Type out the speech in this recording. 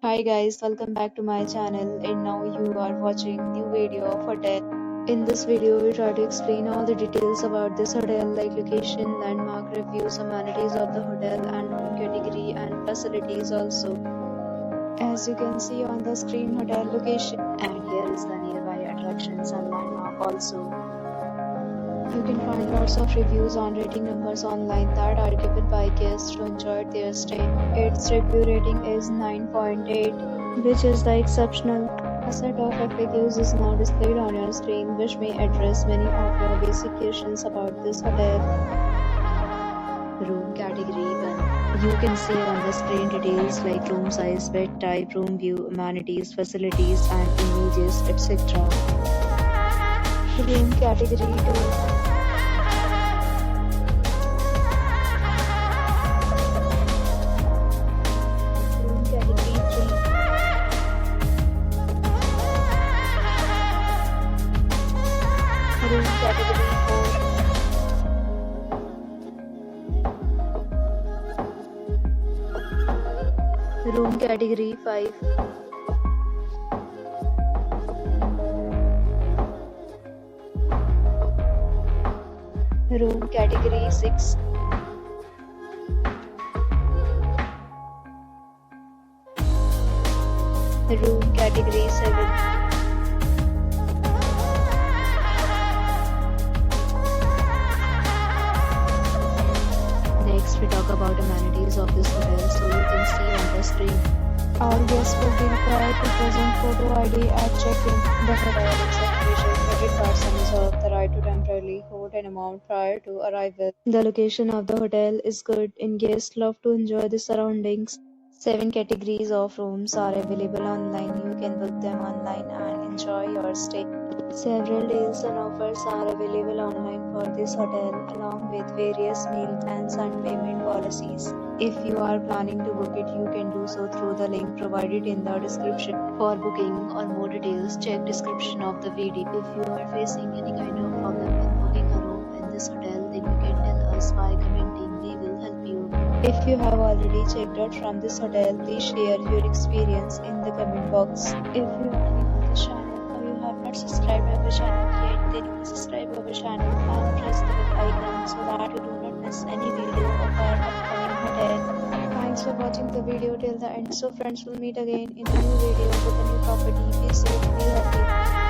Hi guys, welcome back to my channel and now you are watching new video of hotel. In this video we try to explain all the details about this hotel like location, landmark, reviews, amenities of the hotel and room category and facilities also. As you can see on the screen, hotel location, and here is the nearby attractions and landmark also. You can find lots of reviews on rating numbers online that are given by guests to enjoy their stay. Its review rating is 9.8, which is the exceptional. A set of FAQs is now displayed on your screen, which may address many of your basic questions about this hotel. Room category 1. You can see on the screen details like room size, bed type, room view, amenities, facilities, and images, etc. Room category 2. Room category 4. Room category 5. Room category 6. Room category 7. Next we talk about amenities of this hotel, so you can see on the screen. All guests will be required to present photo ID at check-in. The hotel accepts major credit cards and reserves the right to temporarily hold an amount prior to arrival. The location of the hotel is good and guests love to enjoy the surroundings. 7 categories of rooms are available online. You can book them online and enjoy your stay. Several deals and offers are available online for this hotel, along with various meal plans and payment policies. If you are planning to book it, you can do so through the link provided in the description. For booking or more details, check description of the video. If you are facing any kind of problem when booking a room in this hotel, then you can tell us by commenting. We will help you. If you have already checked out from this hotel, please share your experience in the comment box. If you are new to this channel or you have not subscribed our channel yet, then you can subscribe our channel and press the bell icon so that you do not miss any video of our upcoming hotel. Thanks for watching the video till the end. So friends, will meet again in a new video with a new property. Be safe, be happy.